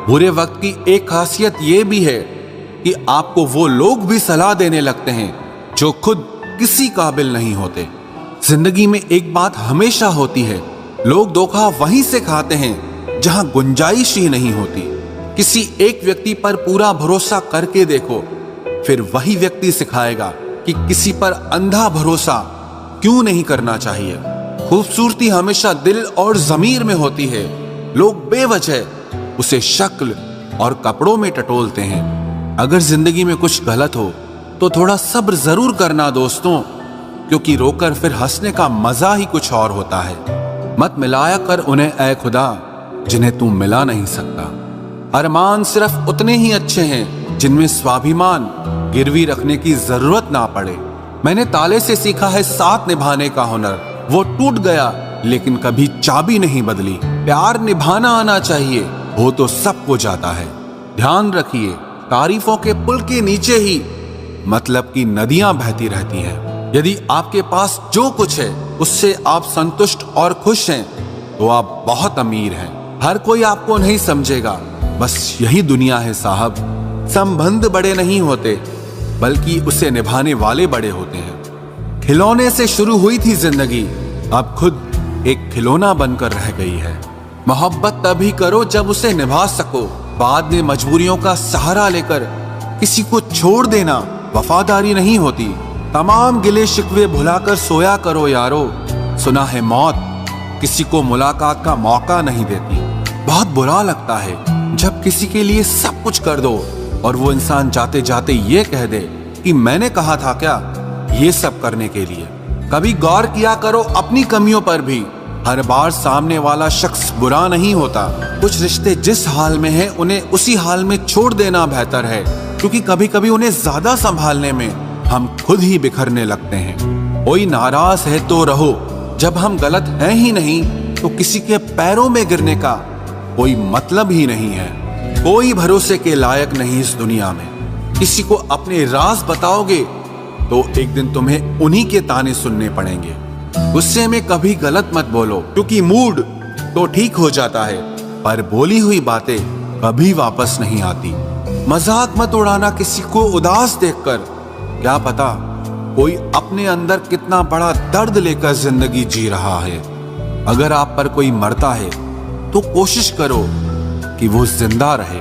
बुरे वक्त की एक खासियत यह भी है कि आपको वो लोग भी सलाह देने लगते हैं जो खुद किसी काबिल नहीं होते। जिंदगी में एक बात हमेशा होती है, लोग धोखा वहीं से खाते हैं जहां गुंजाइश ही नहीं होती। किसी एक व्यक्ति पर पूरा भरोसा करके देखो, फिर वही व्यक्ति सिखाएगा कि किसी पर अंधा भरोसा क्यों नहीं करना चाहिए। खूबसूरती हमेशा दिल और ज़मीर में होती है। लोग बेवजह उसे शक्ल और कपड़ों में टटोलते हैं। अगर जिंदगी में कुछ गलत हो तो थोड़ा सब्र जरूर करना दोस्तों, क्योंकि रोकर फिर हंसने का मजा ही कुछ और होता है। मत मिलाया कर उन्हें ऐ खुदा जिन्हें तू मिला नहीं सकता। अरमान सिर्फ उतने ही अच्छे हैं जिनमें स्वाभिमान गिरवी रखने की जरूरत ना पड़े। मैंने ताले से सीखा है साथ निभाने का हुनर। वो टूट गया लेकिन कभी चाबी नहीं बदली। प्यार निभाना आना चाहिए, हो तो सब हो जाता है। ध्यान रखिए, तारीफों के पुल के नीचे ही मतलब की नदियां बहती रहती हैं। यदि आपके पास जो कुछ है उससे आप संतुष्ट और खुश हैं तो आप बहुत अमीर हैं। हर कोई आपको नहीं समझेगा, बस यही दुनिया है साहब। संबंध बड़े नहीं होते बल्कि उसे निभाने वाले बड़े होते हैं। खिलौने से शुरू हुई थी जिंदगी, अब खुद एक खिलौना बनकर रह गई है। मोहब्बत तभी करो जब उसे निभा सको। बाद में मजबूरियों का सहारा लेकर किसी को छोड़ देना वफादारी नहीं होती। तमाम गिले शिकवे भुलाकर सोया करो यारो। सुना है मौत किसी को मुलाकात का मौका नहीं देती। बहुत बुरा लगता है जब किसी के लिए सब कुछ कर दो और वो इंसान जाते जाते ये कह दे कि मैंने कहा था क्या ये सब करने के लिए। कभी गौर किया करो अपनी कमियों पर भी। हर बार सामने वाला शख्स बुरा नहीं होता। कुछ रिश्ते जिस हाल में हैं उन्हें उसी हाल में छोड़ देना बेहतर है, क्योंकि कभी कभी उन्हें ज्यादा संभालने में हम खुद ही बिखरने लगते हैं। कोई नाराज है तो रहो, जब हम गलत हैं ही नहीं तो किसी के पैरों में गिरने का कोई मतलब ही नहीं है। कोई भरोसे के लायक नहीं इस दुनिया में। किसी को अपने राज बताओगे तो एक दिन तुम्हें उन्हीं के ताने सुनने पड़ेंगे। गुस्से में कभी गलत मत बोलो, क्योंकि मूड तो ठीक हो जाता है पर बोली हुई बातें कभी वापस नहीं आती। मजाक मत उड़ाना किसी को उदास देखकर, क्या पता कोई अपने अंदर कितना बड़ा दर्द लेकर जिंदगी जी रहा है। अगर आप पर कोई मरता है तो कोशिश करो कि वो जिंदा रहे।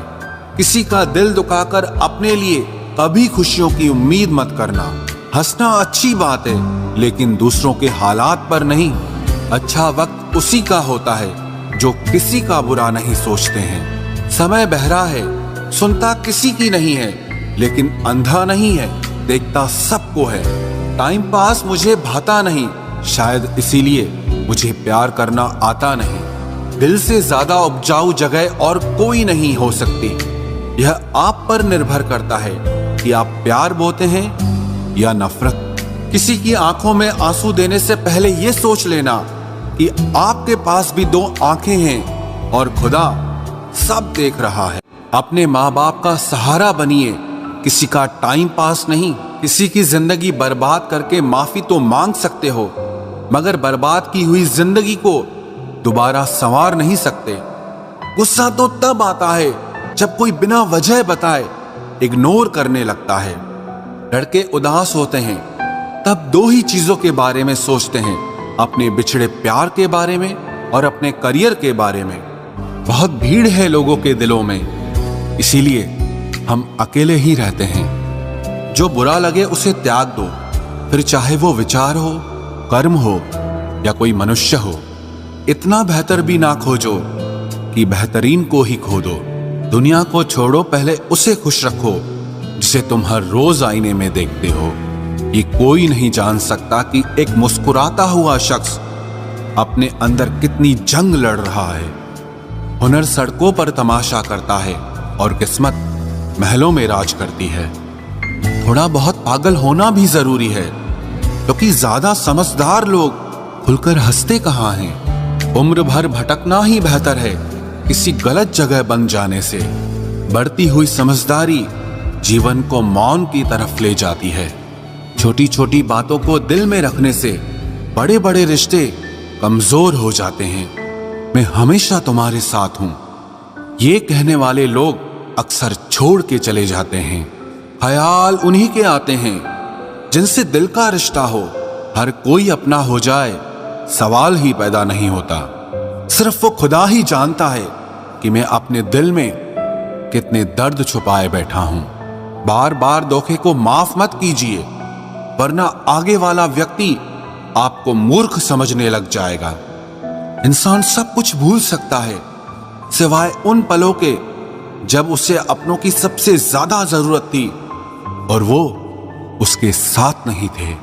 किसी का दिल दुखाकर अपने लिए कभी खुशियों की उम्मीद मत करना। हंसना अच्छी बात है लेकिन दूसरों के हालात पर नहीं। अच्छा वक्त उसी का होता है जो किसी का बुरा नहीं सोचते हैं। समय बहरा है, सुनता किसी की नहीं है, लेकिन अंधा नहीं है, देखता सबको है। टाइम पास मुझे भाता नहीं, शायद इसीलिए मुझे प्यार करना आता नहीं। दिल से ज्यादा उपजाऊ जगह और कोई नहीं हो सकती। यह आप पर निर्भर करता है कि आप प्यार बोते हैं या नफरत। किसी की आंखों में आंसू देने से पहले यह सोच लेना कि आपके पास भी दो आंखें हैं और खुदा सब देख रहा है। अपने माँ बाप का सहारा बनिए, किसी का टाइम पास नहीं। किसी की जिंदगी बर्बाद करके माफी तो मांग सकते हो, मगर बर्बाद की हुई जिंदगी को दोबारा संवार नहीं सकते। गुस्सा तो तब आता है जब कोई बिना वजह बताए इग्नोर करने लगता है। लड़के उदास होते हैं तब दो ही चीजों के बारे में सोचते हैं, अपने बिछड़े प्यार के बारे में और अपने करियर के बारे में। बहुत भीड़ है लोगों के दिलों में, इसीलिए हम अकेले ही रहते हैं। जो बुरा लगे उसे त्याग दो, फिर चाहे वो विचार हो, कर्म हो या कोई मनुष्य हो। इतना बेहतर भी ना खोजो कि बेहतरीन को ही खो दो। दुनिया को छोड़ो, पहले उसे खुश रखो जिसे तुम हर रोज आईने में देखते हो। ये कोई नहीं जान सकता कि एक मुस्कुराता हुआ शख्स अपने अंदर कितनी जंग लड़ रहा है। हुनर सड़कों पर तमाशा करता है और किस्मत महलों में राज करती है। थोड़ा बहुत पागल होना भी जरूरी है, क्योंकि ज्यादा समझदार लोग खुलकर हंसते कहाँ हैं। उम्र भर भटकना ही बेहतर है किसी गलत जगह बन जाने से। बढ़ती हुई समझदारी जीवन को मौन की तरफ ले जाती है। छोटी छोटी बातों को दिल में रखने से बड़े बड़े रिश्ते कमजोर हो जाते हैं। मैं हमेशा तुम्हारे साथ हूं, ये कहने वाले लोग अक्सर छोड़ के चले जाते हैं। ख्याल उन्हीं के आते हैं जिनसे दिल का रिश्ता हो। हर कोई अपना हो जाए, सवाल ही पैदा नहीं होता। सिर्फ वो खुदा ही जानता है कि मैं अपने दिल में कितने दर्द छुपाए बैठा हूं। बार बार धोखे को माफ मत कीजिए, वरना आगे वाला व्यक्ति आपको मूर्ख समझने लग जाएगा। इंसान सब कुछ भूल सकता है सिवाय उन पलों के जब उसे अपनों की सबसे ज्यादा जरूरत थी और वो उसके साथ नहीं थे।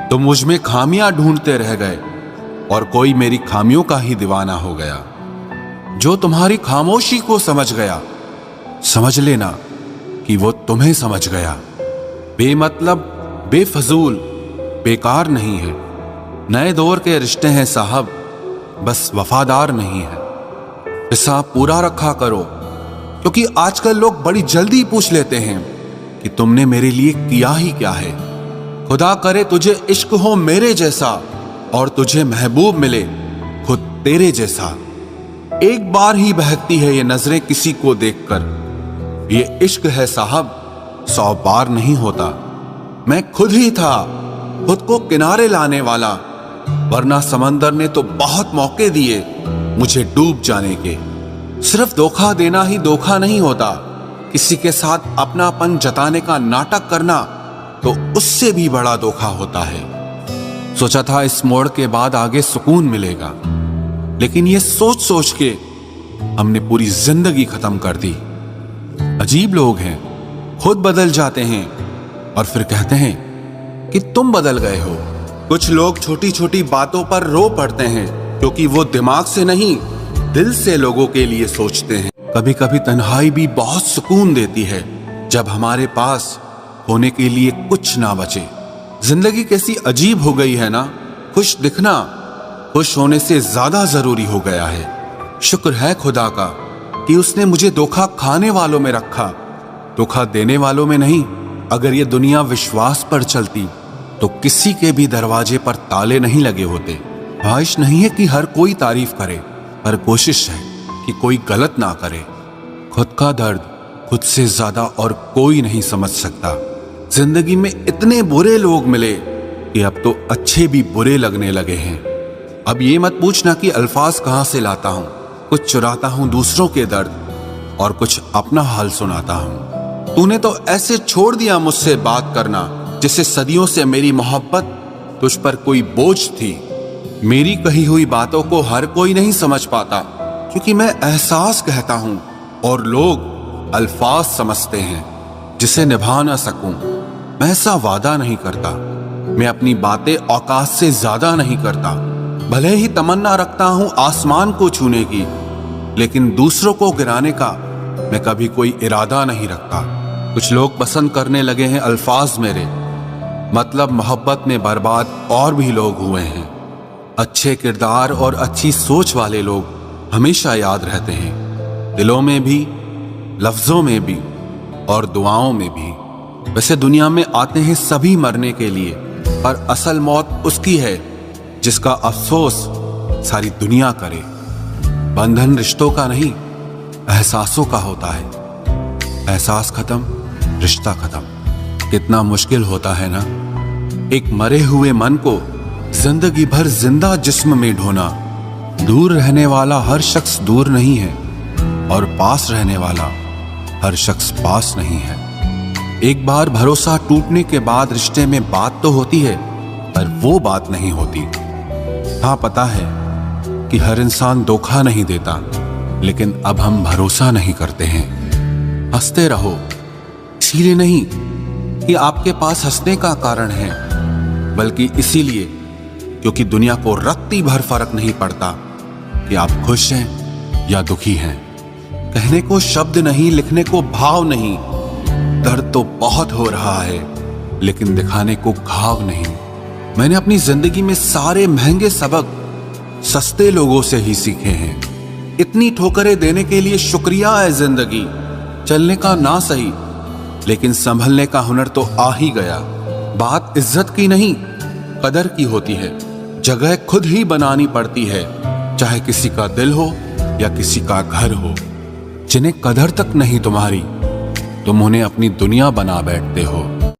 तो मुझ में खामियां ढूंढते रह गए और कोई मेरी खामियों का ही दीवाना हो गया। जो तुम्हारी खामोशी को समझ गया, समझ लेना कि वो तुम्हें समझ गया। बेमतलब, बेफजूल, बेकार नहीं है। नए दौर के रिश्ते हैं साहब, बस वफादार नहीं है। हिसाब पूरा रखा करो, क्योंकि आजकल लोग बड़ी जल्दी पूछ लेते हैं कि तुमने मेरे लिए किया ही क्या है। खुदा करे तुझे इश्क हो मेरे जैसा और तुझे महबूब मिले खुद तेरे जैसा। एक बार ही बहकती है ये नजरें किसी को देखकर। ये इश्क है साहब, 100 बार नहीं होता। मैं खुद ही था खुद को किनारे लाने वाला, वरना समंदर ने तो बहुत मौके दिए मुझे डूब जाने के। सिर्फ धोखा देना ही धोखा नहीं होता, किसी के साथ अपनापन जताने का नाटक करना तो उससे भी बड़ा धोखा होता है। सोचा था इस मोड़ के बाद आगे सुकून मिलेगा, लेकिन ये सोच सोच के हमने पूरी जिंदगी खत्म कर दी। अजीब लोग हैं, खुद बदल जाते हैं और फिर कहते हैं कि तुम बदल गए हो। कुछ लोग छोटी छोटी बातों पर रो पड़ते हैं क्योंकि वो दिमाग से नहीं, दिल से लोगों के लिए सोचते हैं। कभी कभी तन्हाई भी बहुत सुकून देती है, जब हमारे पास होने के लिए कुछ ना बचे। जिंदगी कैसी अजीब हो गई है ना। खुश दिखना खुश होने से ज्यादा जरूरी हो गया है। शुक्र है खुदा का कि उसने मुझे धोखा खाने वालों में रखा, धोखा देने वालों में नहीं। अगर ये दुनिया विश्वास पर चलती तो किसी के भी दरवाजे पर ताले नहीं लगे होते। ख्वाहिश नहीं है कि हर कोई तारीफ करे, पर कोशिश है कि कोई गलत ना करे। खुद का दर्द खुद से ज्यादा और कोई नहीं समझ सकता। जिंदगी में इतने बुरे लोग मिले कि अब तो अच्छे भी बुरे लगने लगे हैं। अब ये मत पूछना कि अल्फाज कहां से लाता हूं। कुछ चुराता हूं दूसरों के दर्द और कुछ अपना हाल सुनाता हूं। तूने तो ऐसे छोड़ दिया मुझसे बात करना जैसे सदियों से मेरी मोहब्बत तुझ पर कोई बोझ थी। मेरी कही हुई बातों को हर कोई नहीं समझ पाता, क्योंकि मैं एहसास कहता हूं और लोग अल्फाज समझते हैं जिसे निभा ना सकूं। मैं ऐसा वादा नहीं करता, मैं अपनी बातें औकात से ज्यादा नहीं करता। भले ही तमन्ना रखता हूं आसमान को छूने की, लेकिन दूसरों को गिराने का मैं कभी कोई इरादा नहीं रखता। कुछ लोग पसंद करने लगे हैं अल्फाज मेरे, मतलब मोहब्बत में बर्बाद और भी लोग हुए हैं। अच्छे किरदार और अच्छी सोच वाले लोग हमेशा याद रहते हैं, दिलों में भी, लफ्जों में भी और दुआओं में भी। वैसे दुनिया में आते हैं सभी मरने के लिए, पर असल मौत उसकी है जिसका अफसोस सारी दुनिया करे। बंधन रिश्तों का नहीं, एहसासों का होता है। एहसास खत्म, रिश्ता खत्म। कितना मुश्किल होता है ना, एक मरे हुए मन को जिंदगी भर जिंदा जिस्म में ढोना। दूर रहने वाला हर शख्स दूर नहीं है और पास रहने वाला हर शख्स पास नहीं है। एक बार भरोसा टूटने के बाद रिश्ते में बात तो होती है, पर वो बात नहीं होती। हाँ, पता है कि हर इंसान धोखा नहीं देता, लेकिन अब हम भरोसा नहीं करते हैं। हंसते रहो, इसीलिए नहीं कि आपके पास हंसने का कारण है, बल्कि इसीलिए क्योंकि दुनिया को रत्ती भर फर्क नहीं पड़ता कि आप खुश हैं या दुखी हैं। कहने को शब्द नहीं, लिखने को भाव नहीं। दर्द तो बहुत हो रहा है, लेकिन दिखाने को घाव नहीं। मैंने अपनी जिंदगी में सारे महंगे सबक सस्ते लोगों से ही सीखे हैं। इतनी ठोकरें देने के लिए शुक्रिया है जिंदगी। चलने का ना सही, लेकिन संभलने का हुनर तो आ ही गया। बात इज्जत की नहीं, कदर की होती है। जगह खुद ही बनानी पड़ती है, चाहे किसी का दिल हो या किसी का घर हो। जिन्हें कदर तक नहीं तुम्हारी, तुम उन्हें अपनी दुनिया बना बैठते हो।